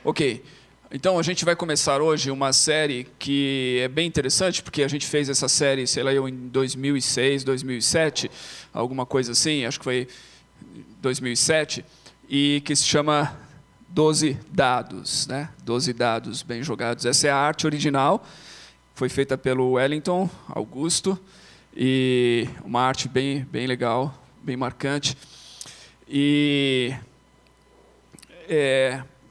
Ok, então a gente vai começar hoje uma série que é bem interessante, porque a gente fez essa série, sei lá, em 2006, 2007, alguma coisa assim, acho que foi 2007, e que se chama 12 dados, né? 12 dados bem jogados. Essa é a arte original, foi feita pelo Wellington Augusto, e uma arte bem legal, bem marcante. E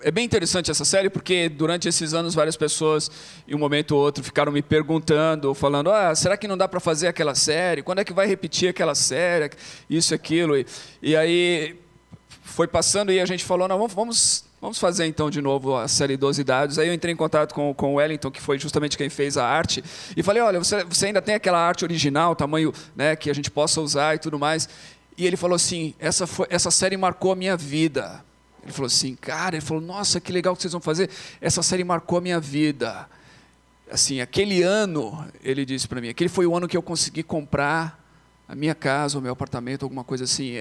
é bem interessante essa série, porque durante esses anos várias pessoas, em um momento ou outro, ficaram me perguntando, ou falando, será que não dá para fazer aquela série? Quando é que vai repetir aquela série? Isso e aquilo. E aí foi passando e a gente falou, não, vamos fazer então de novo a série 12 dados. Aí eu entrei em contato com o Wellington, que foi justamente quem fez a arte, e falei, olha, você ainda tem aquela arte original, tamanho, né, que a gente possa usar e tudo mais. E ele falou assim, essa série marcou a minha vida. Ele falou assim, cara, ele falou, nossa, que legal que vocês vão fazer. Essa série marcou a minha vida. Assim, aquele ano, ele disse para mim, aquele foi o ano que eu consegui comprar a minha casa, o meu apartamento, alguma coisa assim,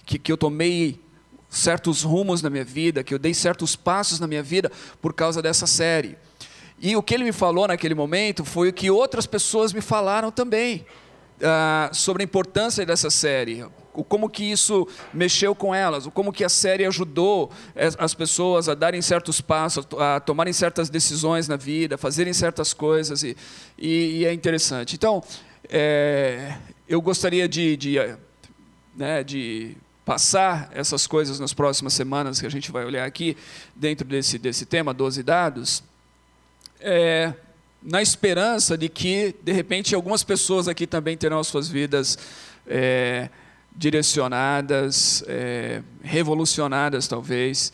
que eu tomei certos rumos na minha vida, que eu dei certos passos na minha vida por causa dessa série. E o que ele me falou naquele momento foi o que outras pessoas me falaram também, sobre a importância dessa série, como que isso mexeu com elas, como que a série ajudou as pessoas a darem certos passos, a tomarem certas decisões na vida, a fazerem certas coisas, e é interessante. Então, eu gostaria de passar essas coisas nas próximas semanas, que a gente vai olhar aqui, dentro desse tema, 12 dados, na esperança de que, de repente, algumas pessoas aqui também terão as suas vidas direcionadas, revolucionadas, talvez,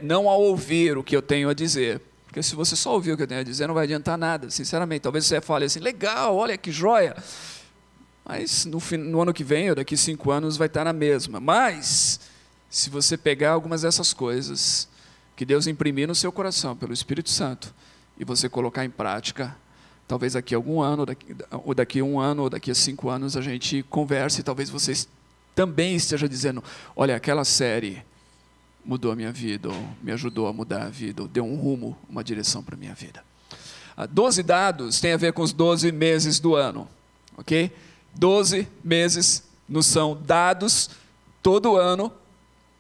não ao ouvir o que eu tenho a dizer. Porque se você só ouvir o que eu tenho a dizer, não vai adiantar nada, sinceramente. Talvez você fale assim, legal, olha que joia. Mas no ano que vem, ou daqui 5 anos, vai estar na mesma. Mas, se você pegar algumas dessas coisas que Deus imprimir no seu coração, pelo Espírito Santo, e você colocar em prática, talvez daqui a algum ano, ou daqui a 1 ano, ou daqui a 5 anos, a gente converse, e talvez você também esteja dizendo, olha, aquela série mudou a minha vida, ou me ajudou a mudar a vida, ou deu um rumo, uma direção para a minha vida. 12 dados tem a ver com os 12 meses do ano, ok? 12 meses nos são dados todo ano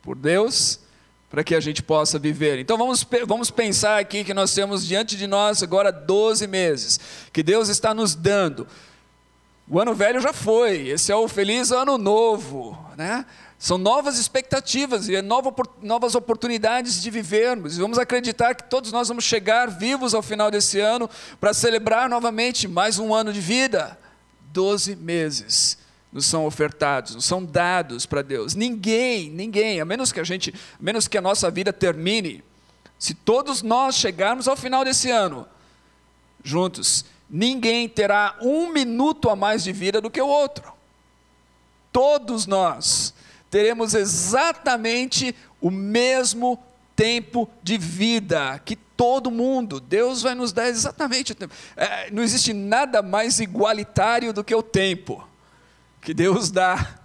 por Deus, para que a gente possa viver. Então vamos pensar aqui que nós temos diante de nós agora 12 meses, que Deus está nos dando. O ano velho já foi, esse é o feliz ano novo, né? São novas expectativas e novas oportunidades de vivermos. E vamos acreditar que todos nós vamos chegar vivos ao final desse ano para celebrar novamente mais um ano de vida. 12 meses nos são ofertados, nos são dados para Deus. Ninguém, a menos que a nossa vida termine, se todos nós chegarmos ao final desse ano, juntos, ninguém terá 1 minuto a mais de vida do que o outro. Todos nós teremos exatamente o mesmo tempo de vida que todo mundo. Deus vai nos dar exatamente o tempo. Não existe nada mais igualitário do que o tempo que Deus dá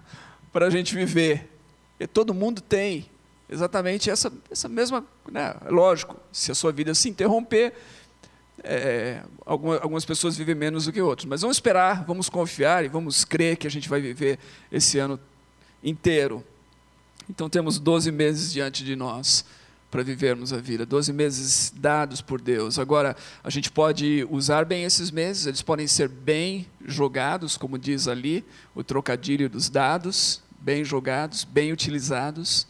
para a gente viver. E todo mundo tem exatamente essa mesma, né? Lógico, se a sua vida se interromper, algumas pessoas vivem menos do que outras. Mas vamos esperar, vamos confiar e vamos crer que a gente vai viver esse ano inteiro. Então temos 12 meses diante de nós para vivermos a vida, 12 meses dados por Deus. Agora, a gente pode usar bem esses meses, eles podem ser bem jogados, como diz ali, o trocadilho dos dados, bem jogados, bem utilizados,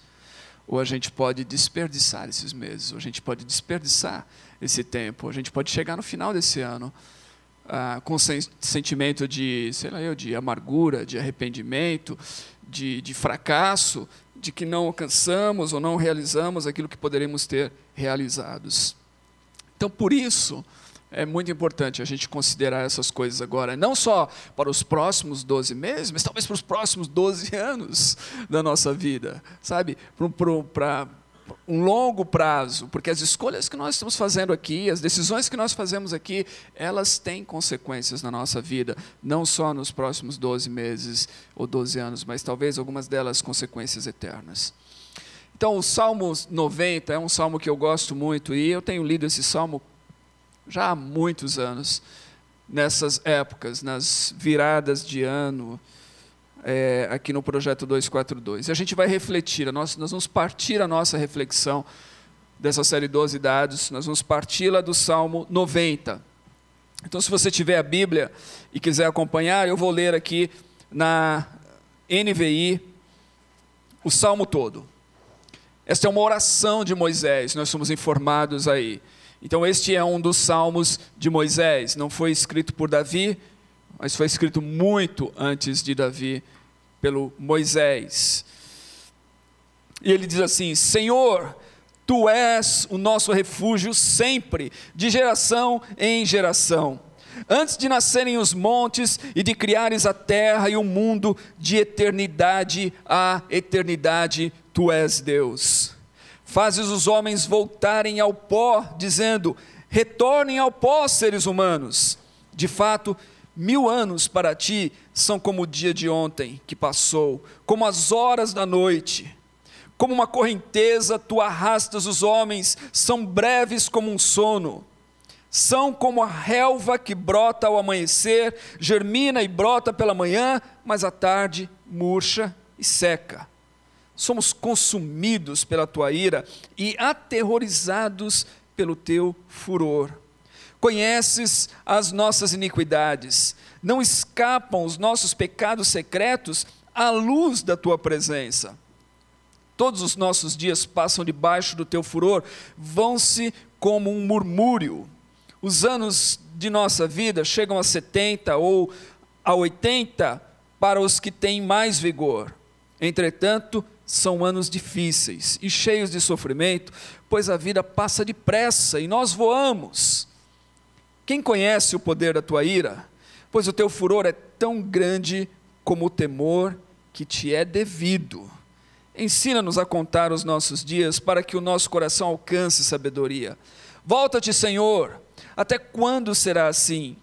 ou a gente pode desperdiçar esses meses, ou a gente pode desperdiçar esse tempo, a gente pode chegar no final desse ano com sentimento de, de amargura, de arrependimento, de fracasso, de que não alcançamos ou não realizamos aquilo que poderíamos ter realizados. Então, por isso, é muito importante a gente considerar essas coisas agora, não só para os próximos 12 meses, mas talvez para os próximos 12 anos da nossa vida, sabe? Para um longo prazo, porque as escolhas que nós estamos fazendo aqui, as decisões que nós fazemos aqui, elas têm consequências na nossa vida, não só nos próximos 12 meses ou 12 anos, mas talvez algumas delas consequências eternas. Então, o Salmo 90 é um salmo que eu gosto muito, e eu tenho lido esse salmo já há muitos anos, nessas épocas, nas viradas de ano, aqui no Projeto 242. E a gente vai refletir, nós vamos partir a nossa reflexão dessa série 12 dados, nós vamos parti-la do Salmo 90. Então, se você tiver a Bíblia e quiser acompanhar, eu vou ler aqui na NVI o Salmo todo. Esta é uma oração de Moisés, nós somos informados aí. Então, este é um dos salmos de Moisés. Não foi escrito por Davi, mas foi escrito muito antes de Davi, pelo Moisés. E ele diz assim: Senhor, Tu és o nosso refúgio sempre, de geração em geração. Antes de nascerem os montes e de criares a terra e o mundo, de eternidade a eternidade, Tu és Deus. Fazes os homens voltarem ao pó, dizendo: retornem ao pó, seres humanos. De fato, 1000 anos para ti são como o dia de ontem que passou, como as horas da noite. Como uma correnteza, tu arrastas os homens, são breves como um sono. São como a relva que brota ao amanhecer, germina e brota pela manhã, mas à tarde murcha e seca. Somos consumidos pela tua ira e aterrorizados pelo teu furor. Conheces as nossas iniquidades, não escapam os nossos pecados secretos à luz da tua presença. Todos os nossos dias passam debaixo do teu furor, vão-se como um murmúrio. Os anos de nossa vida chegam a 70 ou a 80 para os que têm mais vigor. Entretanto, são anos difíceis e cheios de sofrimento, pois a vida passa depressa e nós voamos. Quem conhece o poder da tua ira? Pois o teu furor é tão grande como o temor que te é devido. Ensina-nos a contar os nossos dias, para que o nosso coração alcance sabedoria. Volta-te, Senhor, até quando será assim?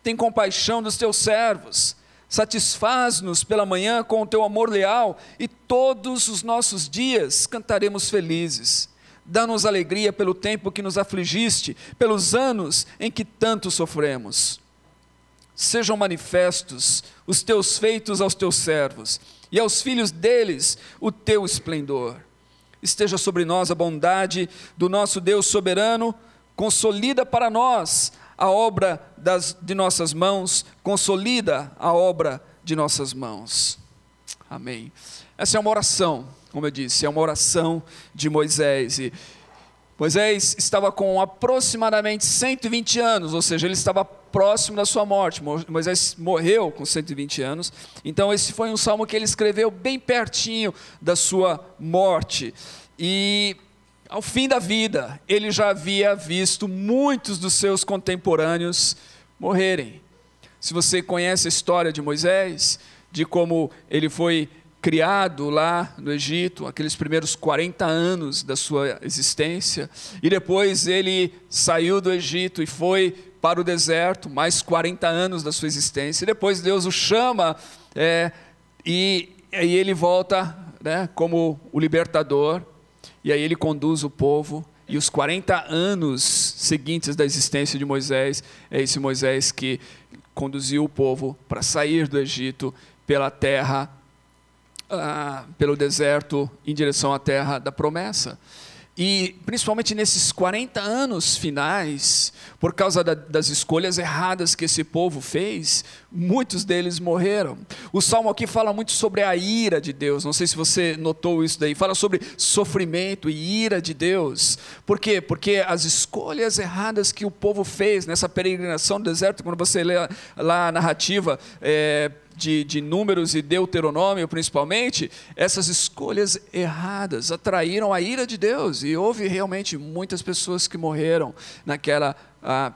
Tem compaixão dos teus servos. Satisfaz-nos pela manhã com o teu amor leal, e todos os nossos dias cantaremos felizes. Dá-nos alegria pelo tempo que nos afligiste, pelos anos em que tanto sofremos. Sejam manifestos os teus feitos aos teus servos, e aos filhos deles o teu esplendor. Esteja sobre nós a bondade do nosso Deus soberano, consolida para nós a obra de nossas mãos, consolida a obra de nossas mãos. Amém. Essa é uma oração, como eu disse, é uma oração de Moisés. E Moisés estava com aproximadamente 120 anos, ou seja, ele estava próximo da sua morte. Moisés morreu com 120 anos, então esse foi um salmo que ele escreveu bem pertinho da sua morte. E ao fim da vida, ele já havia visto muitos dos seus contemporâneos morrerem. Se você conhece a história de Moisés, de como ele foi criado lá no Egito, aqueles primeiros 40 anos da sua existência, e depois ele saiu do Egito e foi para o deserto, mais 40 anos da sua existência, e depois Deus o chama, e aí ele volta, como o libertador, e aí ele conduz o povo, e os 40 anos seguintes da existência de Moisés, é esse Moisés que conduziu o povo para sair do Egito pela terra, pelo deserto, em direção à terra da promessa. E principalmente nesses 40 anos finais, por causa das escolhas erradas que esse povo fez, muitos deles morreram. O Salmo aqui fala muito sobre a ira de Deus, não sei se você notou isso daí, fala sobre sofrimento e ira de Deus. Por quê? Porque as escolhas erradas que o povo fez nessa peregrinação no deserto, quando você lê lá a narrativa de Números e Deuteronômio principalmente, essas escolhas erradas atraíram a ira de Deus, e houve realmente muitas pessoas que morreram naquela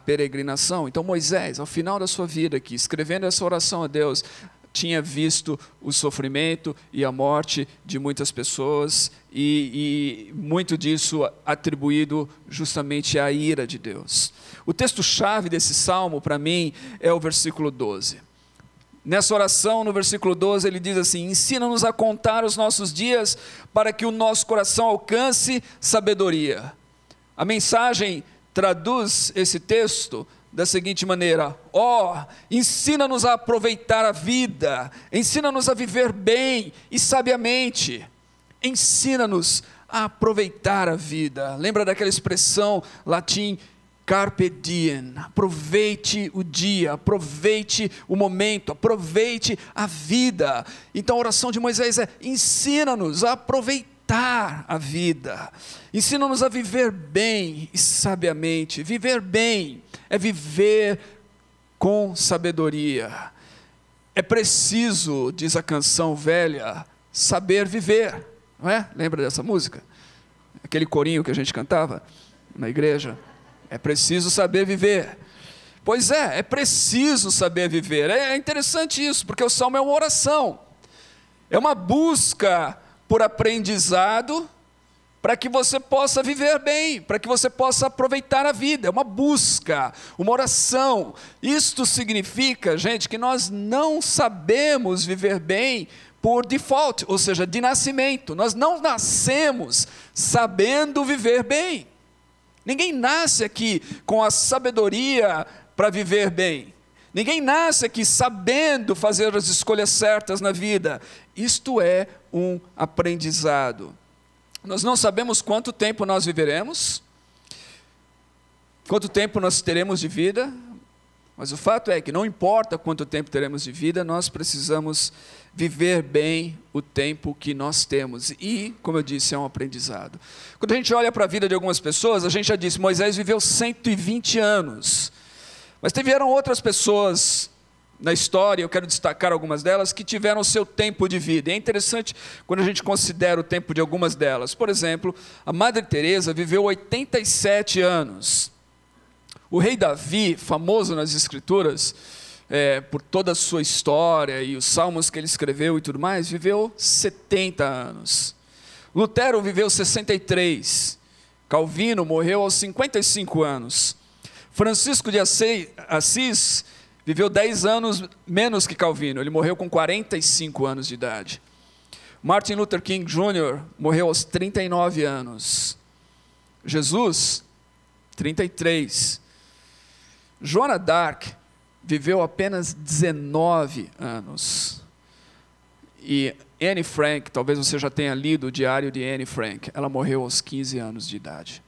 peregrinação. Então Moisés, ao final da sua vida aqui, escrevendo essa oração a Deus, tinha visto o sofrimento e a morte de muitas pessoas, e muito disso atribuído justamente à ira de Deus. O texto-chave desse salmo, para mim, é o versículo 12. Nessa oração, no versículo 12, ele diz assim: ensina-nos a contar os nossos dias para que o nosso coração alcance sabedoria. A mensagem traduz esse texto da seguinte maneira: ensina-nos a aproveitar a vida, ensina-nos a viver bem e sabiamente, ensina-nos a aproveitar a vida. Lembra daquela expressão latim, carpe diem, aproveite o dia, aproveite o momento, aproveite a vida. Então a oração de Moisés é: ensina-nos a aproveitar a vida, ensina-nos a viver bem e sabiamente. Viver bem é viver com sabedoria. É preciso, diz a canção velha, saber viver, não é? Lembra dessa música? Aquele corinho que a gente cantava na igreja. É preciso saber viver. Pois é preciso saber viver. É interessante isso, porque o Salmo é uma oração. É uma busca por aprendizado, para que você possa viver bem, para que você possa aproveitar a vida. É uma busca, uma oração. Isto significa, gente, que nós não sabemos viver bem por default, ou seja, de nascimento. Nós não nascemos sabendo viver bem. Ninguém nasce aqui com a sabedoria para viver bem. Ninguém nasce aqui sabendo fazer as escolhas certas na vida. Isto é um aprendizado. Nós não sabemos quanto tempo nós viveremos, quanto tempo nós teremos de vida, mas o fato é que não importa quanto tempo teremos de vida, nós precisamos viver bem o tempo que nós temos. E, como eu disse, é um aprendizado. Quando a gente olha para a vida de algumas pessoas, a gente já disse, Moisés viveu 120 anos. Mas tiveram outras pessoas na história, eu quero destacar algumas delas, que tiveram o seu tempo de vida. E é interessante quando a gente considera o tempo de algumas delas. Por exemplo, a Madre Teresa viveu 87 anos. O rei Davi, famoso nas Escrituras, por toda a sua história e os salmos que ele escreveu e tudo mais, viveu 70 anos. Lutero viveu 63. Calvino morreu aos 55 anos. Francisco de Assis viveu 10 anos menos que Calvino. Ele morreu com 45 anos de idade. Martin Luther King Jr. morreu aos 39 anos. Jesus, 33. Joana d'Arc viveu apenas 19 anos. E Anne Frank, talvez você já tenha lido o diário de Anne Frank, ela morreu aos 15 anos de idade.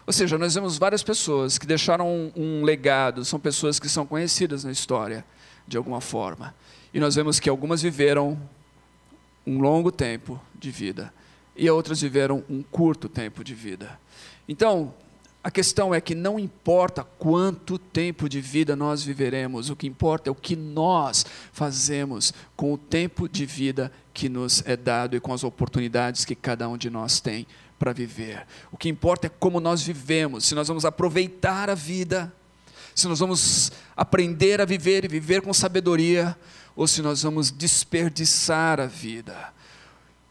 Ou seja, nós vemos várias pessoas que deixaram um legado, são pessoas que são conhecidas na história, de alguma forma. E nós vemos que algumas viveram um longo tempo de vida, e outras viveram um curto tempo de vida. Então, a questão é que não importa quanto tempo de vida nós viveremos, o que importa é o que nós fazemos com o tempo de vida que nos é dado e com as oportunidades que cada um de nós tem para viver. O que importa é como nós vivemos, se nós vamos aproveitar a vida, se nós vamos aprender a viver e viver com sabedoria, ou se nós vamos desperdiçar a vida.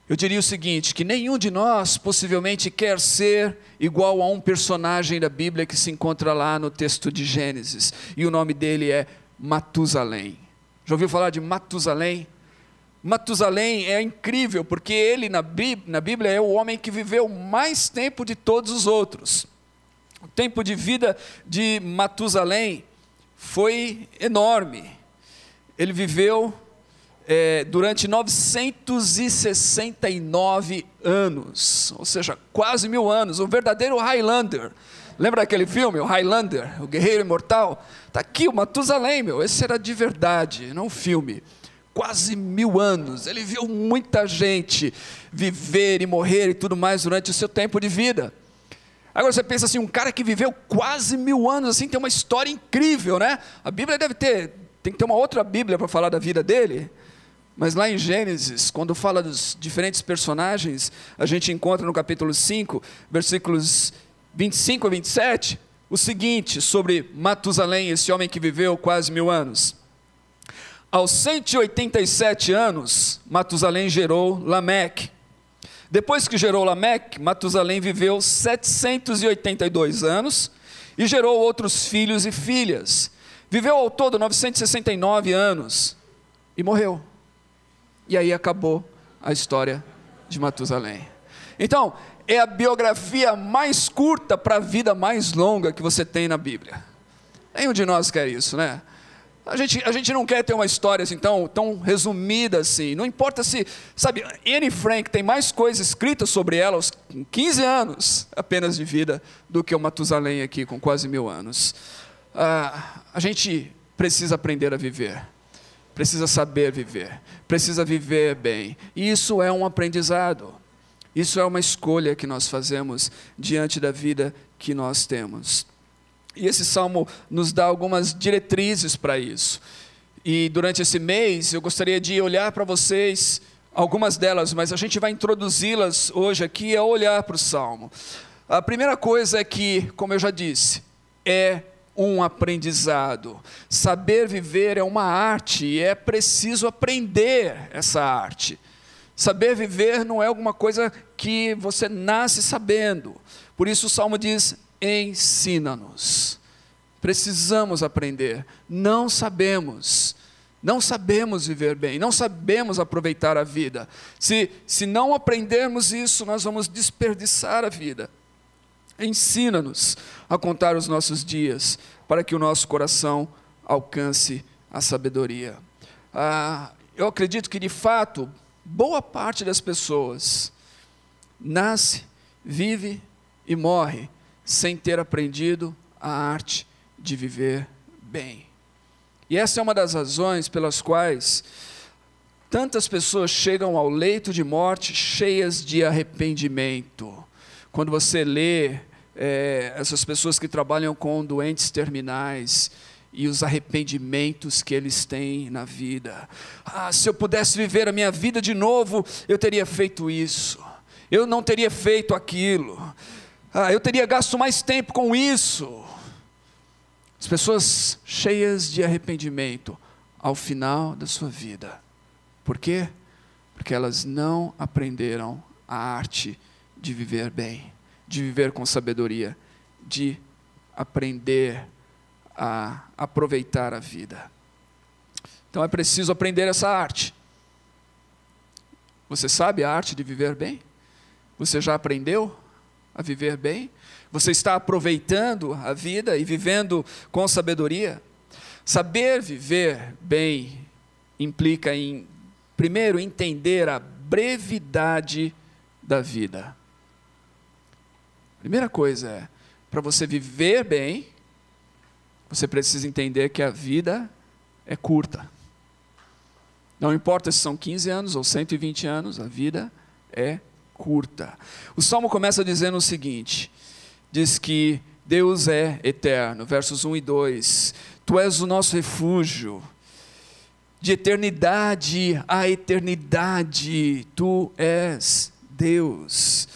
Eu diria o seguinte, que nenhum de nós possivelmente quer ser igual a um personagem da Bíblia que se encontra lá no texto de Gênesis, e o nome dele é Matusalém. Já ouviu falar de Matusalém? Matusalém é incrível, porque ele na Bíblia é o homem que viveu mais tempo de todos os outros. O tempo de vida de Matusalém foi enorme. Ele viveu durante 969 anos, ou seja, quase 1000 anos, um verdadeiro Highlander. Lembra daquele filme, o Highlander, o Guerreiro Imortal? Está aqui o Matusalém, esse era de verdade, não um filme. Quase 1000 anos, ele viu muita gente viver e morrer e tudo mais durante o seu tempo de vida. Agora você pensa assim, um cara que viveu quase 1000 anos, assim, tem uma história incrível, né? A Bíblia tem que ter uma outra Bíblia para falar da vida dele. Mas lá em Gênesis, quando fala dos diferentes personagens, a gente encontra no capítulo 5, versículos 25 a 27, o seguinte, sobre Matusalém, esse homem que viveu quase 1000 anos. Aos 187 anos, Matusalém gerou Lameque. Depois que gerou Lameque, Matusalém viveu 782 anos e gerou outros filhos e filhas. Viveu ao todo 969 anos. e morreu. E aí acabou a história de Matusalém. Então, é a biografia mais curta para a vida mais longa que você tem na Bíblia. Nenhum de nós quer isso, né? A gente não quer ter uma história assim tão resumida assim. Não importa se, sabe, Anne Frank tem mais coisas escritas sobre ela aos 15 anos apenas de vida do que o Matusalém aqui com quase 1000 anos. A gente precisa aprender a viver. Precisa saber viver. Precisa viver bem. E isso é um aprendizado. Isso é uma escolha que nós fazemos diante da vida que nós temos. E esse salmo nos dá algumas diretrizes para isso. E durante esse mês eu gostaria de olhar para vocês, algumas delas, mas a gente vai introduzi-las hoje aqui a olhar para o salmo. A primeira coisa é que, como eu já disse, é um aprendizado. Saber viver é uma arte e é preciso aprender essa arte. Saber viver não é alguma coisa que você nasce sabendo. Por isso o salmo diz: ensina-nos. Precisamos aprender. Não sabemos viver bem, não sabemos aproveitar a vida. Se não aprendermos isso, nós vamos desperdiçar a vida. Ensina-nos a contar os nossos dias, para que o nosso coração alcance a sabedoria. Eu acredito que, de fato, boa parte das pessoas nasce, vive e morre sem ter aprendido a arte de viver bem. E essa é uma das razões pelas quais tantas pessoas chegam ao leito de morte cheias de arrependimento. Quando você lê essas pessoas que trabalham com doentes terminais e os arrependimentos que eles têm na vida. Se eu pudesse viver a minha vida de novo, eu teria feito isso. Eu não teria feito aquilo. Eu teria gasto mais tempo com isso. As pessoas cheias de arrependimento ao final da sua vida. Por quê? Porque elas não aprenderam a arte de viver bem, de viver com sabedoria, de aprender a aproveitar a vida. Então é preciso aprender essa arte. Você sabe a arte de viver bem? Você já aprendeu a viver bem? Você está aproveitando a vida e vivendo com sabedoria? Saber viver bem implica em, primeiro, entender a brevidade da vida. Primeira coisa é, para você viver bem, você precisa entender que a vida é curta. Não importa se são 15 anos ou 120 anos, a vida é curta. O Salmo começa dizendo o seguinte, diz que Deus é eterno, versos 1 e 2, Tu és o nosso refúgio, de eternidade a eternidade, Tu és Deus.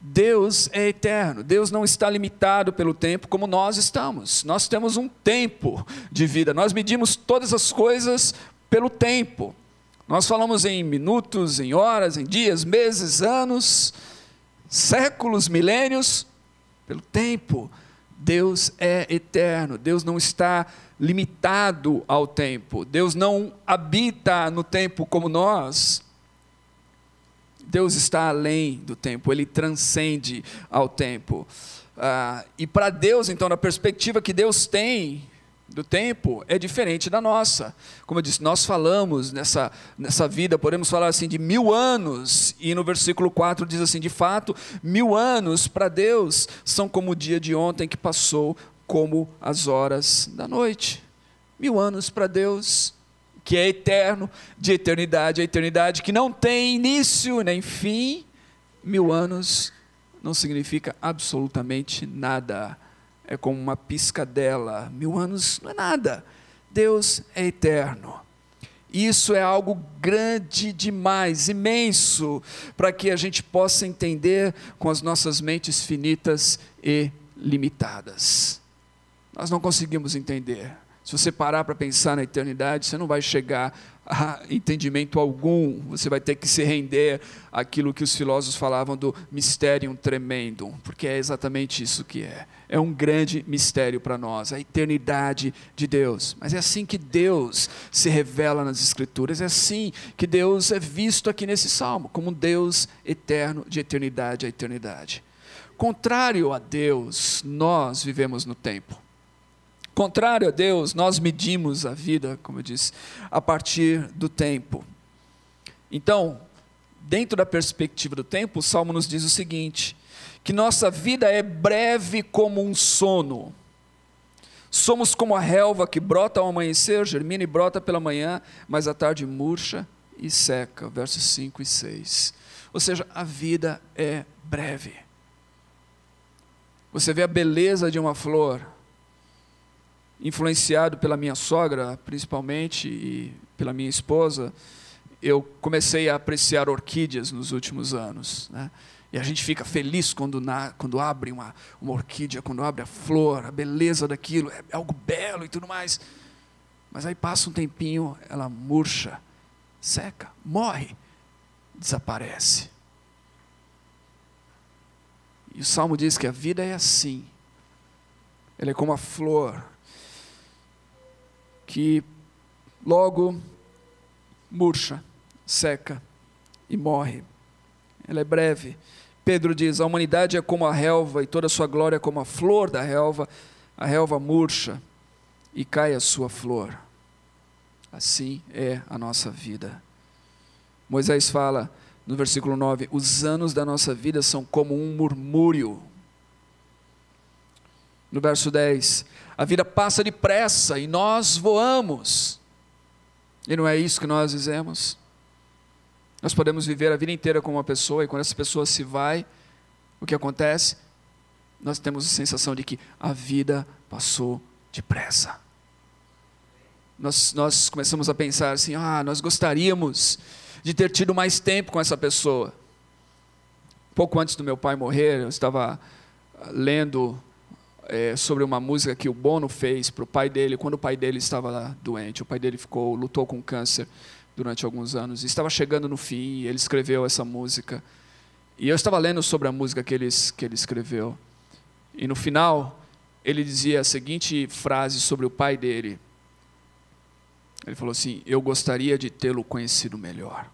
Deus é eterno, Deus não está limitado pelo tempo como nós estamos. Nós temos um tempo de vida, nós medimos todas as coisas pelo tempo. Nós falamos em minutos, em horas, em dias, meses, anos, séculos, milênios, pelo tempo. Deus é eterno, Deus não está limitado ao tempo, Deus não habita no tempo como nós. Deus está além do tempo, Ele transcende ao tempo. E para Deus, então, na perspectiva que Deus tem do tempo, é diferente da nossa. Como eu disse, nós falamos nessa vida, podemos falar assim de 1000 anos, e no versículo 4 diz assim, de fato, 1000 anos para Deus são como o dia de ontem que passou, como as horas da noite. 1000 anos para Deus, que é eterno, de eternidade a eternidade, que não tem início nem fim. 1000 anos não significa absolutamente nada. É como uma piscadela. 1000 anos não é nada. Deus é eterno. Isso é algo grande demais, imenso, para que a gente possa entender com as nossas mentes finitas e limitadas. Nós não conseguimos entender. Se você parar para pensar na eternidade, você não vai chegar a entendimento algum. Você vai ter que se render àquilo que os filósofos falavam do mysterium tremendum, porque é exatamente isso que é. É um grande mistério para nós, a eternidade de Deus. Mas é assim que Deus se revela nas Escrituras, é assim que Deus é visto aqui nesse Salmo, como um Deus eterno, de eternidade a eternidade. Contrário a Deus, nós vivemos no tempo. Contrário a Deus, nós medimos a vida, como eu disse, a partir do tempo. Então, dentro da perspectiva do tempo, o Salmo nos diz o seguinte: que nossa vida é breve como um sono. Somos como a relva que brota ao amanhecer, germina e brota pela manhã, mas à tarde murcha e seca. Versos 5 e 6. Ou seja, a vida é breve. Você vê a beleza de uma flor, influenciado pela minha sogra, principalmente, e pela minha esposa, eu comecei a apreciar orquídeas nos últimos anos, né? E a gente fica feliz quando abre uma orquídea, quando abre a flor, a beleza daquilo, é algo belo e tudo mais. Mas aí passa um tempinho, ela murcha, seca, morre, desaparece. E o Salmo diz que a vida é assim. Ela é como a flor, que logo murcha, seca e morre. Ela é breve. Pedro diz: a humanidade é como a relva, e toda a sua glória é como a flor da relva. A relva murcha e cai a sua flor. Assim é a nossa vida. Moisés fala no versículo 9: os anos da nossa vida são como um murmúrio. No verso 10, a vida passa depressa e nós voamos. E não é isso que nós dizemos? Nós podemos viver a vida inteira com uma pessoa, e quando essa pessoa se vai, o que acontece? Nós temos a sensação de que a vida passou depressa. Nós começamos a pensar assim: nós gostaríamos de ter tido mais tempo com essa pessoa. Pouco antes do meu pai morrer, eu estava lendo sobre uma música que o Bono fez para o pai dele, quando o pai dele estava lá doente. O pai dele lutou com câncer durante alguns anos, e estava chegando no fim, e ele escreveu essa música. E eu estava lendo sobre a música que ele escreveu, e no final, ele dizia a seguinte frase sobre o pai dele. Ele falou assim: eu gostaria de tê-lo conhecido melhor.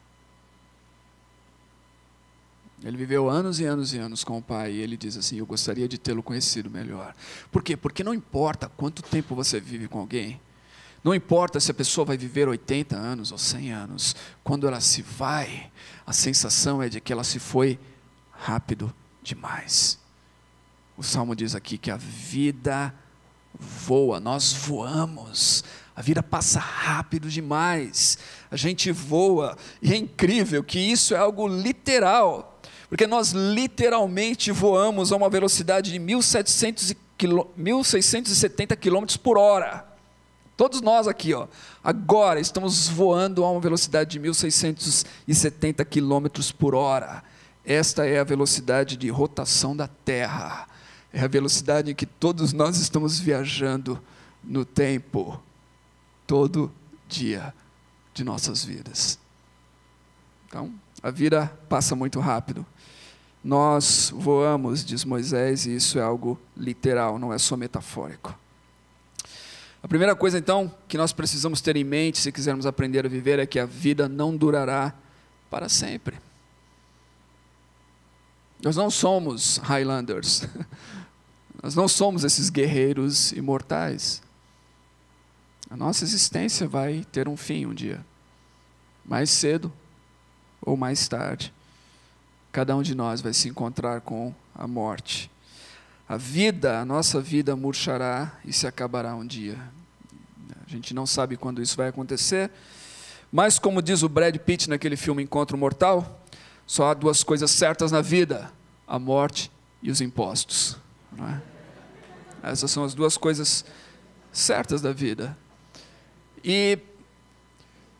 Ele viveu anos e anos e anos com o pai, e ele diz assim: eu gostaria de tê-lo conhecido melhor. Por quê? Porque não importa quanto tempo você vive com alguém, não importa se a pessoa vai viver 80 anos ou 100 anos, quando ela se vai, a sensação é de que ela se foi rápido demais. O Salmo diz aqui que a vida voa, nós voamos, a vida passa rápido demais, a gente voa, e é incrível que isso é algo literal, porque nós literalmente voamos a uma velocidade de 1.670 km por hora. Todos nós aqui, agora estamos voando a uma velocidade de 1.670 km por hora. Esta é a velocidade de rotação da Terra. É a velocidade em que todos nós estamos viajando no tempo, todo dia de nossas vidas. Então, a vida passa muito rápido. Nós voamos, diz Moisés, e isso é algo literal, não é só metafórico. A primeira coisa, então, que nós precisamos ter em mente, se quisermos aprender a viver, é que a vida não durará para sempre. Nós não somos Highlanders, nós não somos esses guerreiros imortais. A nossa existência vai ter um fim um dia, mais cedo ou mais tarde. Cada um de nós vai se encontrar com a morte. A nossa vida murchará e se acabará um dia. A gente não sabe quando isso vai acontecer, mas como diz o Brad Pitt naquele filme Encontro Mortal, só há duas coisas certas na vida: a morte e os impostos. Não é? Essas são as duas coisas certas da vida. E,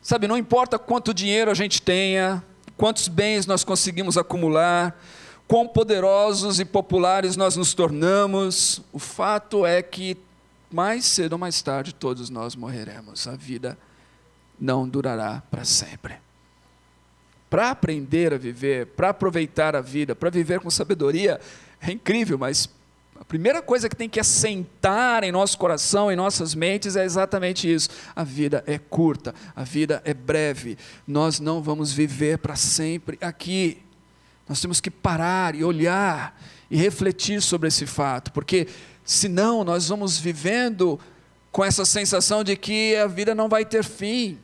sabe, não importa quanto dinheiro a gente tenha, quantos bens nós conseguimos acumular, quão poderosos e populares nós nos tornamos, o fato é que mais cedo ou mais tarde todos nós morreremos. A vida não durará para sempre. Para aprender a viver, para aproveitar a vida, para viver com sabedoria, é incrível, mas a primeira coisa que tem que assentar em nosso coração, em nossas mentes, é exatamente isso. A vida é curta, a vida é breve. Nós não vamos viver para sempre aqui. Nós temos que parar e olhar e refletir sobre esse fato, porque senão nós vamos vivendo com essa sensação de que a vida não vai ter fim.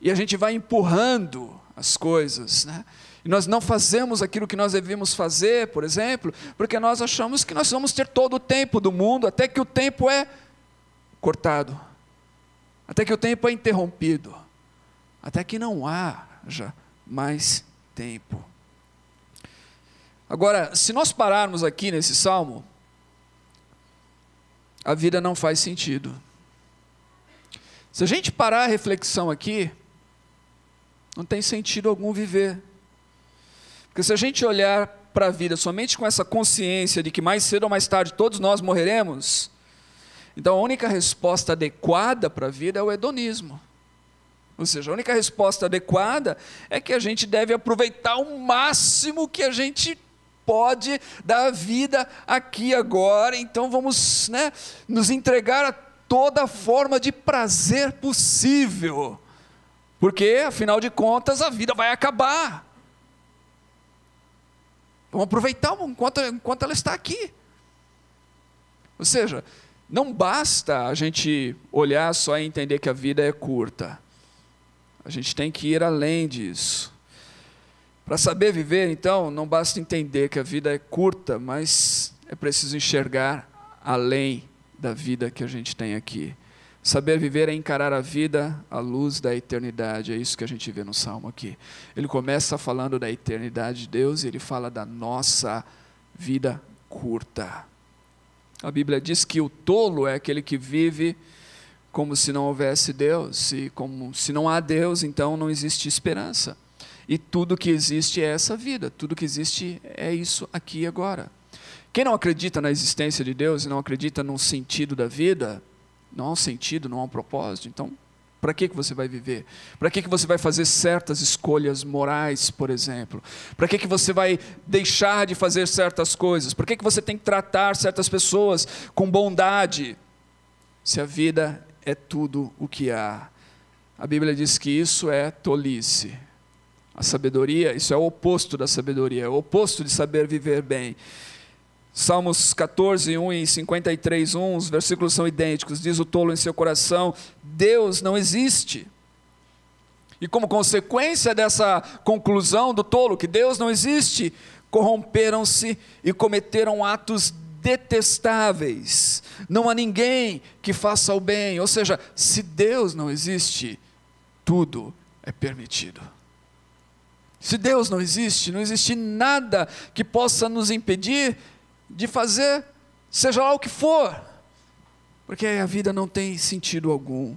E a gente vai empurrando as coisas, né? E nós não fazemos aquilo que nós devíamos fazer, por exemplo, porque nós achamos que nós vamos ter todo o tempo do mundo, até que o tempo é cortado, até que o tempo é interrompido, até que não haja mais tempo. Agora, se nós pararmos aqui nesse salmo, a vida não faz sentido. Se a gente parar a reflexão aqui, não tem sentido algum viver. Porque se a gente olhar para a vida somente com essa consciência de que mais cedo ou mais tarde todos nós morreremos, então a única resposta adequada para a vida é o hedonismo. Ou seja, a única resposta adequada é que a gente deve aproveitar o máximo que a gente pode da vida aqui agora, então vamos, né, nos entregar a toda forma de prazer possível, porque afinal de contas a vida vai acabar. Vamos aproveitar enquanto ela está aqui. Ou seja, não basta a gente olhar só e entender que a vida é curta. A gente tem que ir além disso. Para saber viver, então, não basta entender que a vida é curta, mas é preciso enxergar além da vida que a gente tem aqui. Saber viver é encarar a vida à luz da eternidade, é isso que a gente vê no Salmo aqui. Ele começa falando da eternidade de Deus e ele fala da nossa vida curta. A Bíblia diz que o tolo é aquele que vive como se não houvesse Deus, e como se não há Deus, então não existe esperança. E tudo que existe é essa vida, tudo que existe é isso aqui e agora. Quem não acredita na existência de Deus e não acredita num sentido da vida, não há um sentido, não há um propósito. Então, para que você vai viver? Para que você vai fazer certas escolhas morais, por exemplo? Para que você vai deixar de fazer certas coisas? Por que você tem que tratar certas pessoas com bondade? Se a vida é tudo o que há. A Bíblia diz que isso é tolice. A sabedoria, isso é o oposto da sabedoria, é o oposto de saber viver bem. Salmos 14, 1 e 53, 1, os versículos são idênticos. Diz o tolo em seu coração: Deus não existe. E como consequência dessa conclusão do tolo, que Deus não existe, corromperam-se e cometeram atos detestáveis. Não há ninguém que faça o bem. Ou seja, se Deus não existe, tudo é permitido. Se Deus não existe, não existe nada que possa nos impedir de fazer, seja lá o que for, porque a vida não tem sentido algum.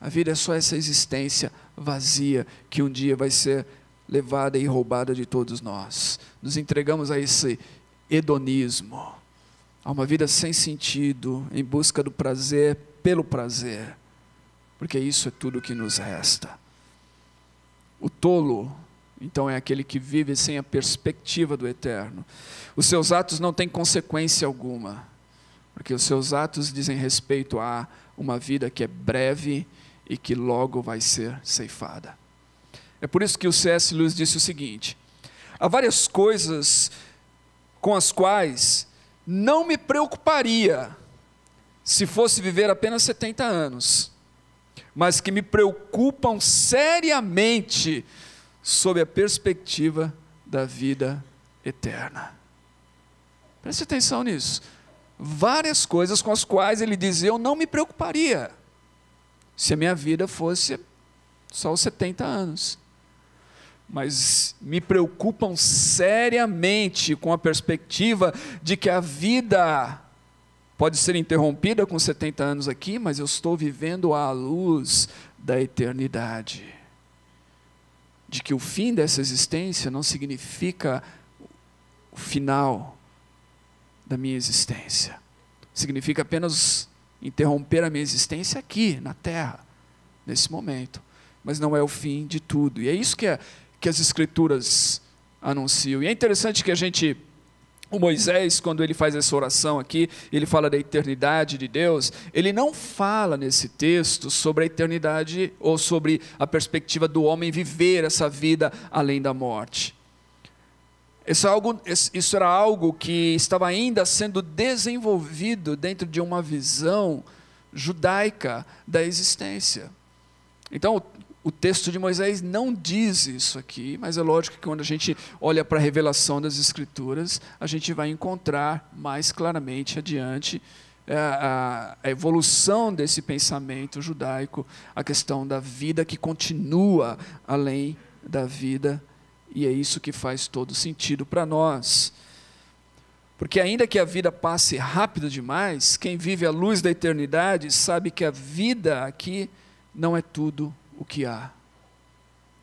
A vida é só essa existência vazia, que um dia vai ser levada e roubada de todos nós. Nos entregamos a esse hedonismo, a uma vida sem sentido, em busca do prazer pelo prazer, porque isso é tudo que nos resta. O tolo, então, é aquele que vive sem a perspectiva do eterno. Os seus atos não têm consequência alguma, porque os seus atos dizem respeito a uma vida que é breve e que logo vai ser ceifada. É por isso que o C.S. Lewis disse o seguinte: há várias coisas com as quais não me preocuparia se fosse viver apenas 70 anos, mas que me preocupam seriamente sob a perspectiva da vida eterna. Preste atenção nisso. Várias coisas com as quais ele dizia: eu não me preocuparia se a minha vida fosse só os 70 anos. Mas me preocupam seriamente com a perspectiva de que a vida pode ser interrompida com 70 anos aqui, mas eu estou vivendo à luz da eternidade. De que o fim dessa existência não significa o final da minha existência. Significa apenas interromper a minha existência aqui, na terra, nesse momento. Mas não é o fim de tudo. E é isso que as Escrituras anunciam. E é interessante que o Moisés, quando ele faz essa oração aqui, ele fala da eternidade de Deus, ele não fala nesse texto sobre a eternidade ou sobre a perspectiva do homem viver essa vida além da morte. Isso era algo que estava ainda sendo desenvolvido dentro de uma visão judaica da existência. Então, o texto de Moisés não diz isso aqui, mas é lógico que quando a gente olha para a revelação das Escrituras, a gente vai encontrar mais claramente adiante a evolução desse pensamento judaico, a questão da vida que continua além da vida, e é isso que faz todo sentido para nós. Porque ainda que a vida passe rápido demais, quem vive à luz da eternidade sabe que a vida aqui não é tudo o que há,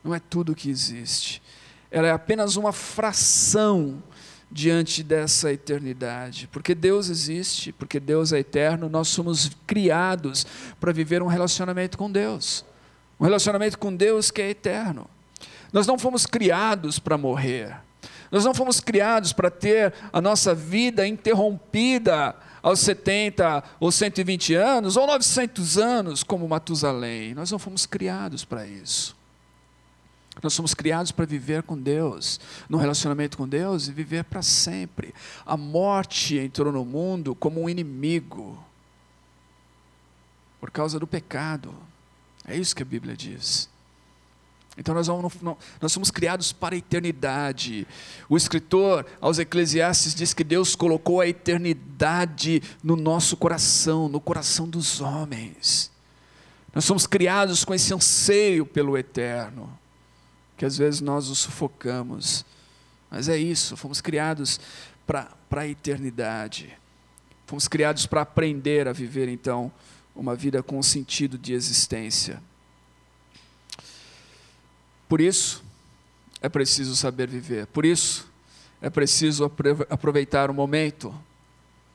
não é tudo o que existe, ela é apenas uma fração diante dessa eternidade, porque Deus existe, porque Deus é eterno, nós somos criados para viver um relacionamento com Deus, um relacionamento com Deus que é eterno. Nós não fomos criados para morrer, nós não fomos criados para ter a nossa vida interrompida aos 70 ou 120 anos, ou 900 anos, como Matusalém. Nós não fomos criados para isso. Nós somos criados para viver com Deus, num relacionamento com Deus, e viver para sempre. A morte entrou no mundo como um inimigo, por causa do pecado. É isso que a Bíblia diz. Então nós somos criados para a eternidade. O escritor aos Eclesiastes diz que Deus colocou a eternidade no nosso coração, no coração dos homens. Nós somos criados com esse anseio pelo eterno, que às vezes nós o sufocamos. Mas é isso, fomos criados para a eternidade. Fomos criados para aprender a viver então uma vida com sentido de existência. Por isso, é preciso saber viver. Por isso, é preciso aproveitar o momento.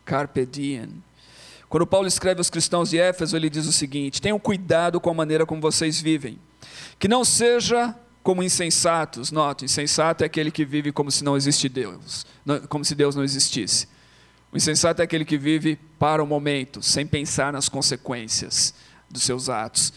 Carpe diem. Quando Paulo escreve aos cristãos de Éfeso, ele diz o seguinte: tenham cuidado com a maneira como vocês vivem. Que não seja como insensatos. Note, insensato é aquele que vive como se não existe Deus. Como se Deus não existisse. O insensato é aquele que vive para o momento, sem pensar nas consequências dos seus atos.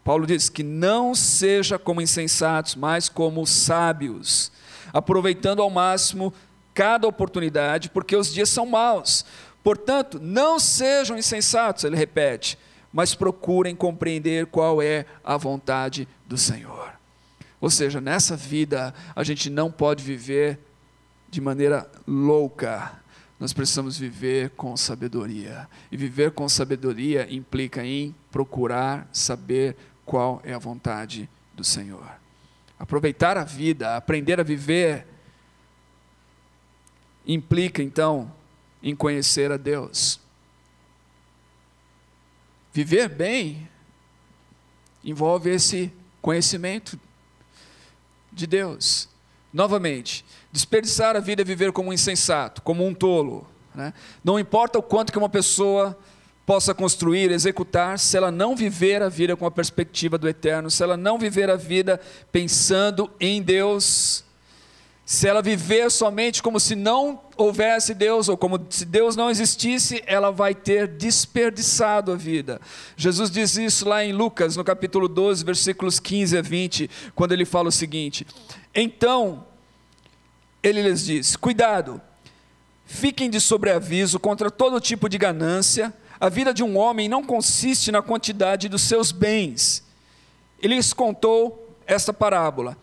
Paulo diz que não seja como insensatos, mas como sábios, aproveitando ao máximo cada oportunidade, porque os dias são maus. Portanto, não sejam insensatos, ele repete, mas procurem compreender qual é a vontade do Senhor. Ou seja, nessa vida a gente não pode viver de maneira louca, nós precisamos viver com sabedoria. E viver com sabedoria implica em procurar saber qual é a vontade do Senhor. Aproveitar a vida, aprender a viver, implica então em conhecer a Deus. Viver bem envolve esse conhecimento de Deus. Novamente, desperdiçar a vida é viver como um insensato, como um tolo, né? Não importa o quanto que uma pessoa possa construir, executar, se ela não viver a vida com a perspectiva do eterno, se ela não viver a vida pensando em Deus, se ela viver somente como se não houvesse Deus, ou como se Deus não existisse, ela vai ter desperdiçado a vida. Jesus diz isso lá em Lucas, no capítulo 12, versículos 15 a 20, quando ele fala o seguinte: então, ele lhes diz, cuidado, fiquem de sobreaviso contra todo tipo de ganância. A vida de um homem não consiste na quantidade dos seus bens. Ele lhes contou esta parábola.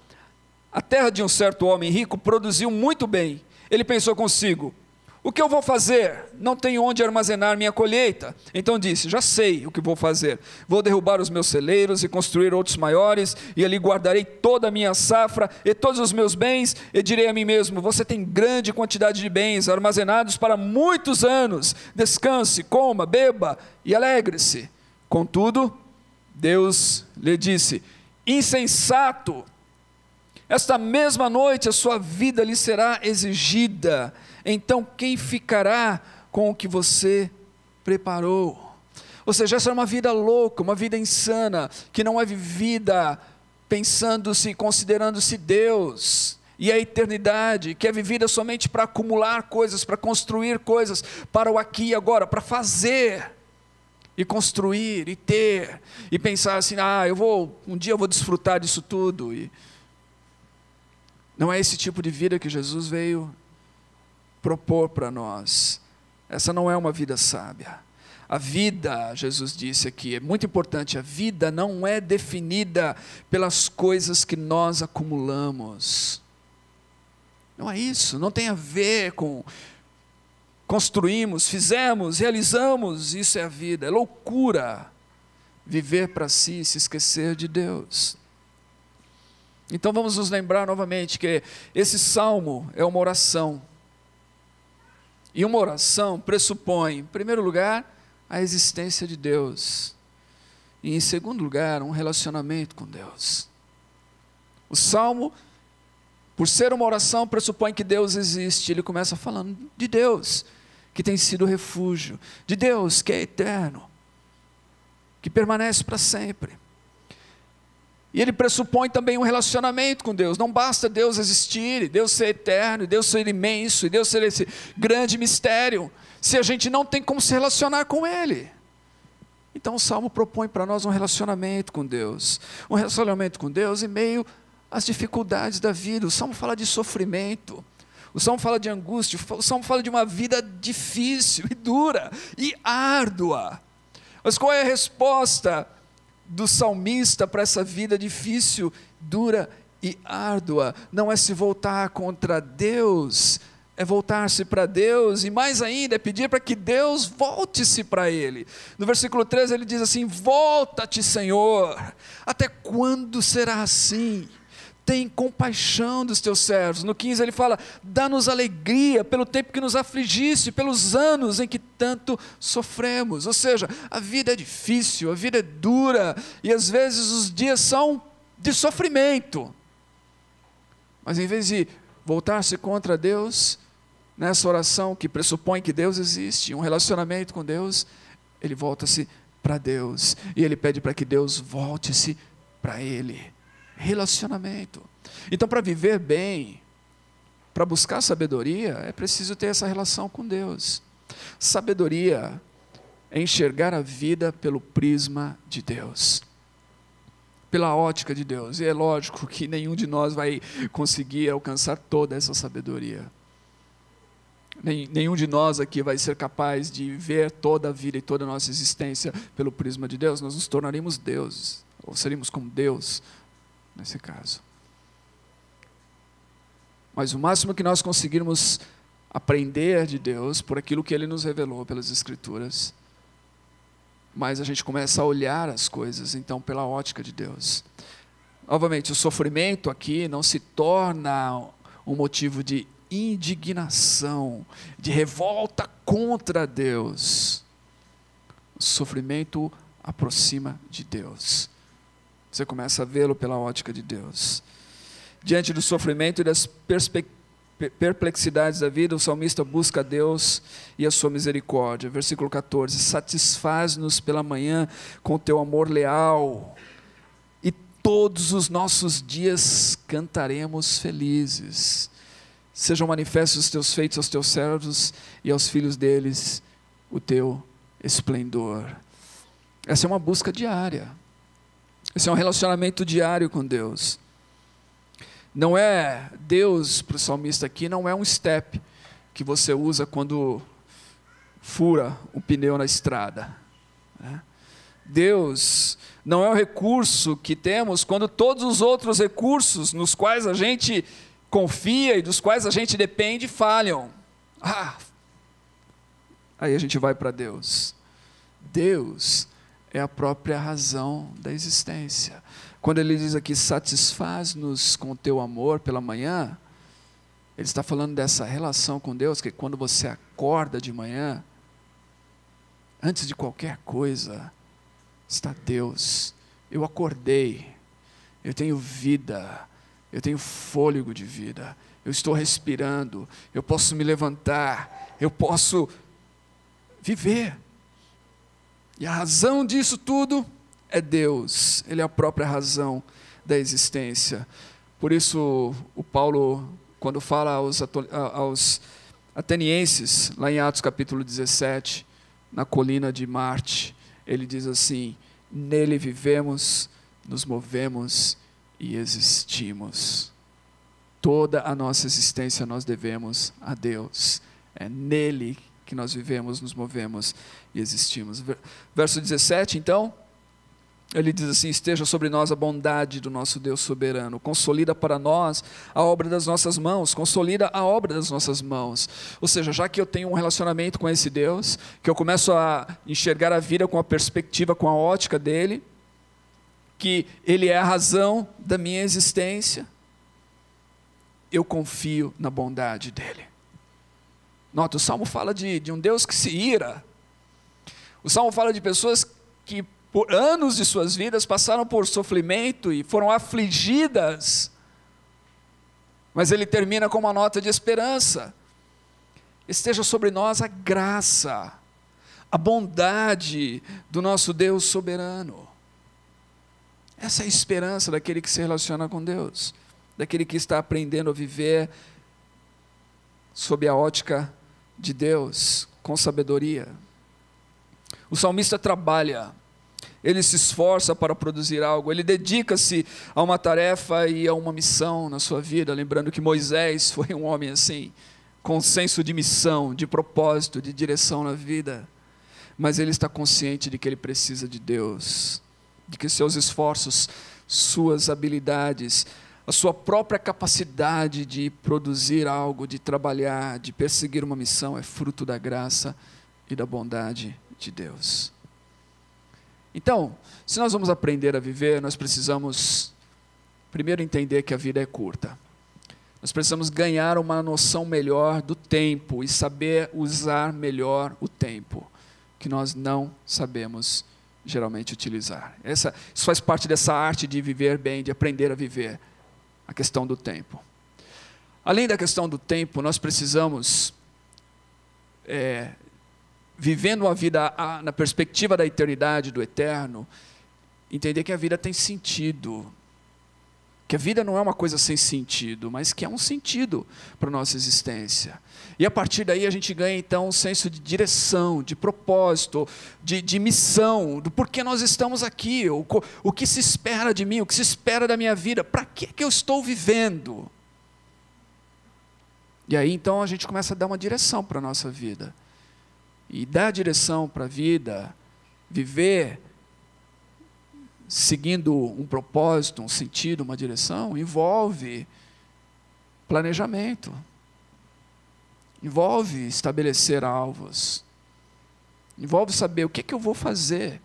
A terra de um certo homem rico produziu muito bem. Ele pensou consigo, o que eu vou fazer? Não tenho onde armazenar minha colheita. Então disse, já sei o que vou fazer. Vou derrubar os meus celeiros e construir outros maiores, e ali guardarei toda a minha safra e todos os meus bens, e direi a mim mesmo, você tem grande quantidade de bens armazenados para muitos anos. Descanse, coma, beba e alegre-se. Contudo, Deus lhe disse, insensato, esta mesma noite a sua vida lhe será exigida. Então quem ficará com o que você preparou? Ou seja, essa é uma vida louca, uma vida insana, que não é vivida pensando-se, considerando-se Deus e a eternidade, que é vivida somente para acumular coisas, para construir coisas, para o aqui e agora, para fazer e construir e ter, e pensar assim, um dia eu vou desfrutar disso tudo. E não é esse tipo de vida que Jesus veio propor para nós. Essa não é uma vida sábia. A vida, Jesus disse aqui, é muito importante, a vida não é definida pelas coisas que nós acumulamos. Não é isso, não tem a ver com construímos, fizemos, realizamos, isso é a vida. É loucura viver para si, se esquecer de Deus. Então vamos nos lembrar novamente que esse salmo é uma oração. E uma oração pressupõe, em primeiro lugar, a existência de Deus. E em segundo lugar, um relacionamento com Deus. O salmo, por ser uma oração, pressupõe que Deus existe. Ele começa falando de Deus, que tem sido refúgio. De Deus, que é eterno, que permanece para sempre. E ele pressupõe também um relacionamento com Deus. Não basta Deus existir, e Deus ser eterno, e Deus ser imenso, e Deus ser esse grande mistério, se a gente não tem como se relacionar com Ele. Então o Salmo propõe para nós um relacionamento com Deus. Um relacionamento com Deus em meio às dificuldades da vida. O Salmo fala de sofrimento. O Salmo fala de angústia. O Salmo fala de uma vida difícil e dura e árdua. Mas qual é a resposta do salmista para essa vida difícil, dura e árdua? Não é se voltar contra Deus, é voltar-se para Deus, e mais ainda, é pedir para que Deus volte-se para Ele. No versículo 13 ele diz assim: volta-te, Senhor, até quando será assim? Tem compaixão dos teus servos. No 15 ele fala: dá-nos alegria pelo tempo que nos afligiste, pelos anos em que tanto sofremos. Ou seja, a vida é difícil, a vida é dura, e às vezes os dias são de sofrimento. Mas em vez de voltar-se contra Deus, nessa oração que pressupõe que Deus existe, um relacionamento com Deus, ele volta-se para Deus, e ele pede para que Deus volte-se para Ele. Relacionamento. Então, para viver bem, para buscar sabedoria, é preciso ter essa relação com Deus. Sabedoria é enxergar a vida pelo prisma de Deus, pela ótica de Deus. E é lógico que nenhum de nós vai conseguir alcançar toda essa sabedoria. Nenhum de nós aqui vai ser capaz de ver toda a vida e toda a nossa existência pelo prisma de Deus. Nós nos tornaríamos deuses, ou seríamos como Deus nesse caso. Mas o máximo que nós conseguirmos aprender de Deus, por aquilo que Ele nos revelou pelas Escrituras, mas a gente começa a olhar as coisas, então, pela ótica de Deus. Novamente, o sofrimento aqui não se torna um motivo de indignação, de revolta contra Deus. O sofrimento aproxima de Deus. Você começa a vê-lo pela ótica de Deus. Diante do sofrimento e das perplexidades da vida, o salmista busca a Deus e a sua misericórdia. Versículo 14: satisfaz-nos pela manhã com o teu amor leal, e todos os nossos dias cantaremos felizes. Sejam manifestos os teus feitos aos teus servos e aos filhos deles o teu esplendor. Essa é uma busca diária. Esse é um relacionamento diário com Deus. Não é Deus, para o salmista aqui, não é um step que você usa quando fura o pneu na estrada. Deus não é um recurso que temos quando todos os outros recursos nos quais a gente confia e dos quais a gente depende falham. Aí a gente vai para Deus. Deus é a própria razão da existência. Quando ele diz aqui, satisfaz-nos com o teu amor pela manhã, ele está falando dessa relação com Deus, que quando você acorda de manhã, antes de qualquer coisa, está Deus. Eu acordei, eu tenho vida, eu tenho fôlego de vida, eu estou respirando, eu posso me levantar, eu posso viver. E a razão disso tudo é Deus. Ele é a própria razão da existência. Por isso, o Paulo, quando fala aos atenienses, lá em Atos capítulo 17, na colina de Marte, ele diz assim: nele vivemos, nos movemos e existimos. Toda a nossa existência nós devemos a Deus. É nele que nós vivemos, nos movemos e existimos. Verso 17, então, ele diz assim: esteja sobre nós a bondade do nosso Deus soberano, consolida para nós a obra das nossas mãos, consolida a obra das nossas mãos. Ou seja, já que eu tenho um relacionamento com esse Deus, que eu começo a enxergar a vida com a perspectiva, com a ótica dele, que ele é a razão da minha existência, eu confio na bondade dele. Nota, o Salmo fala de um Deus que se ira. O Salmo fala de pessoas que por anos de suas vidas passaram por sofrimento e foram afligidas. Mas ele termina com uma nota de esperança. Esteja sobre nós a graça, a bondade do nosso Deus soberano. Essa é a esperança daquele que se relaciona com Deus, daquele que está aprendendo a viver sob a ótica de Deus, com sabedoria. O salmista trabalha, ele se esforça para produzir algo, ele dedica-se a uma tarefa e a uma missão na sua vida, lembrando que Moisés foi um homem assim, com senso de missão, de propósito, de direção na vida, mas ele está consciente de que ele precisa de Deus, de que seus esforços, suas habilidades, a sua própria capacidade de produzir algo, de trabalhar, de perseguir uma missão, é fruto da graça e da bondade de Deus. Então, se nós vamos aprender a viver, nós precisamos primeiro entender que a vida é curta. Nós precisamos ganhar uma noção melhor do tempo e saber usar melhor o tempo, que nós não sabemos geralmente utilizar. Isso faz parte dessa arte de viver bem, de aprender a viver. A questão do tempo. Além da questão do tempo, nós precisamos, vivendo a vida na perspectiva da eternidade, do eterno, entender que a vida tem sentido. Que a vida não é uma coisa sem sentido, mas que é um sentido para a nossa existência. E a partir daí a gente ganha então um senso de direção, de propósito, de missão, do porquê nós estamos aqui, o que se espera de mim, o que se espera da minha vida, para que eu estou vivendo. E aí então a gente começa a dar uma direção para a nossa vida. E dar direção para a vida, viver seguindo um propósito, um sentido, uma direção, envolve planejamento, envolve estabelecer alvos, envolve saber o que eu vou fazer,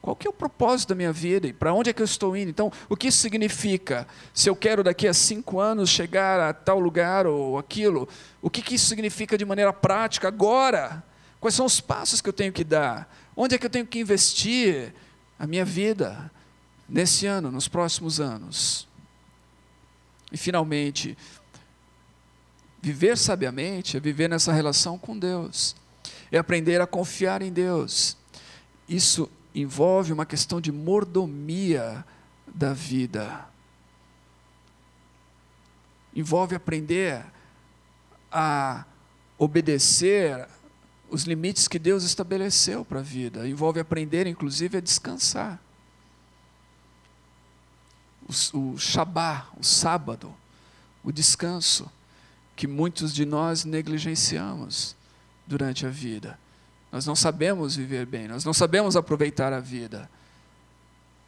qual que é o propósito da minha vida e para onde é que eu estou indo. Então, o que isso significa? Se eu quero daqui a 5 anos chegar a tal lugar ou aquilo, o que isso significa de maneira prática agora? Quais são os passos que eu tenho que dar? Onde é que eu tenho que investir a minha vida nesse ano, nos próximos anos? E finalmente, viver sabiamente é viver nessa relação com Deus, é aprender a confiar em Deus. Isso envolve uma questão de mordomia da vida. Envolve aprender a obedecer os limites que Deus estabeleceu para a vida. Envolve aprender, inclusive, a descansar. O Shabá, o sábado, o descanso, que muitos de nós negligenciamos durante a vida. Nós não sabemos viver bem, nós não sabemos aproveitar a vida.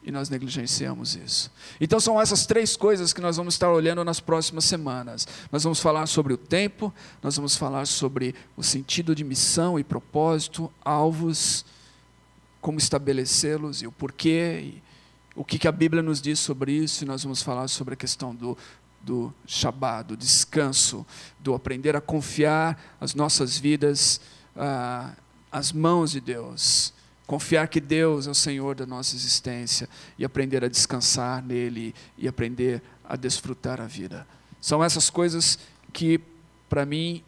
E nós negligenciamos isso. Então são essas 3 coisas que nós vamos estar olhando nas próximas semanas. Nós vamos falar sobre o tempo, nós vamos falar sobre o sentido de missão e propósito, alvos, como estabelecê-los e o porquê, e o que a Bíblia nos diz sobre isso, e nós vamos falar sobre a questão do Shabá, do descanso, do aprender a confiar as nossas vidas às mãos de Deus. Confiar que Deus é o Senhor da nossa existência e aprender a descansar nele e aprender a desfrutar a vida. São essas coisas que, para mim,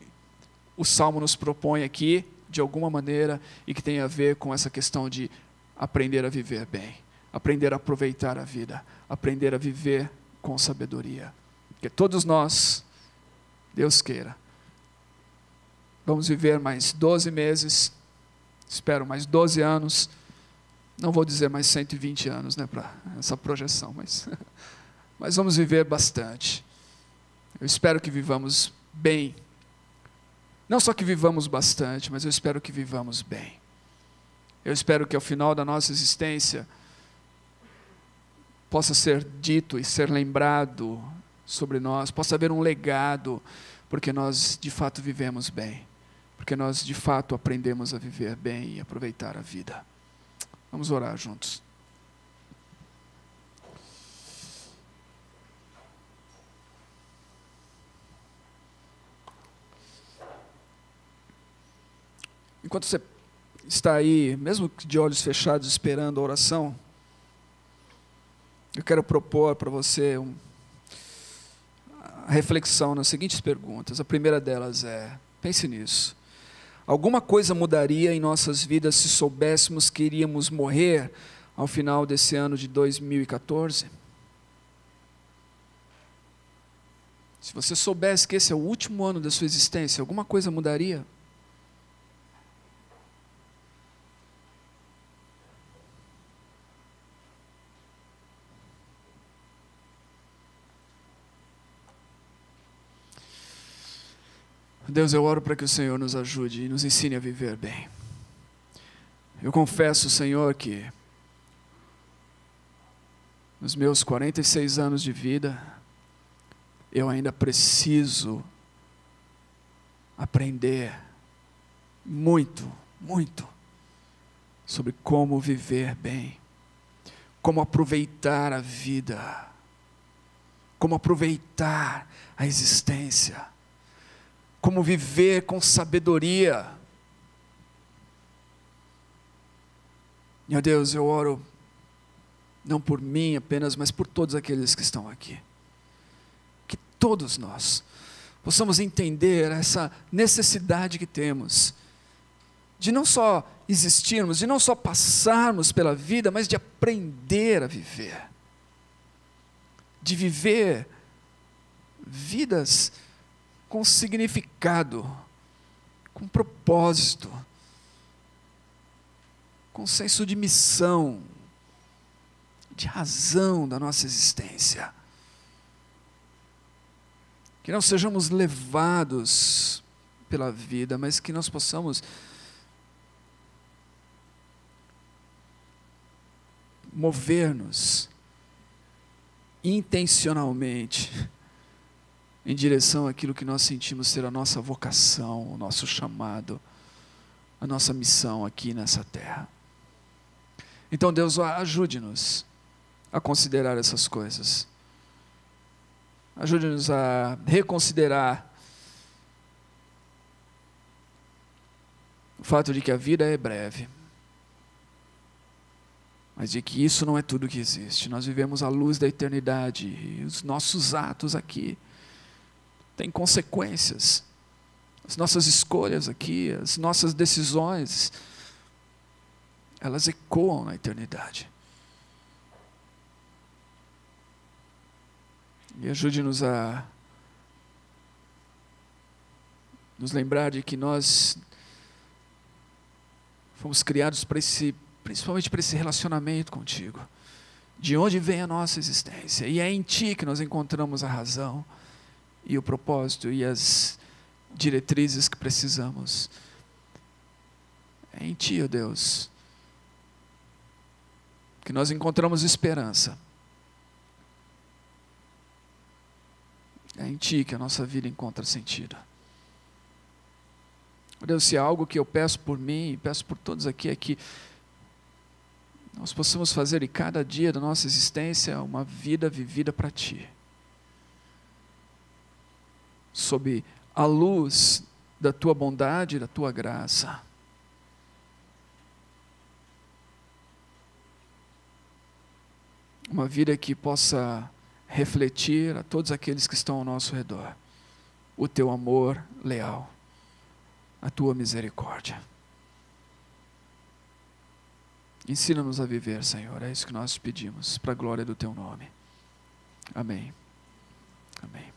o Salmo nos propõe aqui, de alguma maneira e que tem a ver com essa questão de aprender a viver bem, aprender a aproveitar a vida, aprender a viver com sabedoria. Que todos nós, Deus queira, vamos viver mais 12 meses, espero mais 12 anos, não vou dizer mais 120 anos, né, para essa projeção, mas vamos viver bastante. Eu espero que vivamos bem. Não só que vivamos bastante, mas eu espero que vivamos bem. Eu espero que ao final da nossa existência possa ser dito e ser lembrado sobre nós, possa haver um legado, porque nós de fato vivemos bem, porque nós de fato aprendemos a viver bem e aproveitar a vida. Vamos orar juntos. Enquanto você está aí, mesmo de olhos fechados, esperando a oração, eu quero propor para você a reflexão nas seguintes perguntas. A primeira delas é, pense nisso. Alguma coisa mudaria em nossas vidas se soubéssemos que iríamos morrer ao final desse ano de 2014? Se você soubesse que esse é o último ano da sua existência, alguma coisa mudaria? Deus, eu oro para que o Senhor nos ajude e nos ensine a viver bem. Eu confesso, Senhor, que nos meus 46 anos de vida, eu ainda preciso aprender muito, muito sobre como viver bem, como aproveitar a vida, como aproveitar a existência, como viver com sabedoria. Meu Deus, eu oro não por mim apenas, mas por todos aqueles que estão aqui. Que todos nós possamos entender essa necessidade que temos de não só existirmos, de não só passarmos pela vida, mas de aprender a viver. De viver vidas com significado, com propósito, com senso de missão, de razão da nossa existência. Que não sejamos levados pela vida, mas que nós possamos mover-nos intencionalmente em direção àquilo que nós sentimos ser a nossa vocação, o nosso chamado, a nossa missão aqui nessa terra. Então, Deus, ajude-nos a considerar essas coisas. Ajude-nos a reconsiderar o fato de que a vida é breve, mas de que isso não é tudo que existe. Nós vivemos à luz da eternidade e os nossos atos aqui têm consequências. As nossas escolhas aqui, as nossas decisões, elas ecoam na eternidade. E ajude-nos a nos lembrar de que nós fomos criados para principalmente para esse relacionamento contigo. De onde vem a nossa existência? E é em Ti que nós encontramos a razão e o propósito e as diretrizes que precisamos. É em Ti, ó Deus, que nós encontramos esperança. É em Ti que a nossa vida encontra sentido. Ó Deus, se há algo que eu peço por mim e peço por todos aqui, é que nós possamos fazer de cada dia da nossa existência uma vida vivida para Ti, sob a luz da Tua bondade e da Tua graça. Uma vida que possa refletir a todos aqueles que estão ao nosso redor o Teu amor leal, a Tua misericórdia. Ensina-nos a viver, Senhor, é isso que nós te pedimos, para a glória do teu nome. Amém. Amém.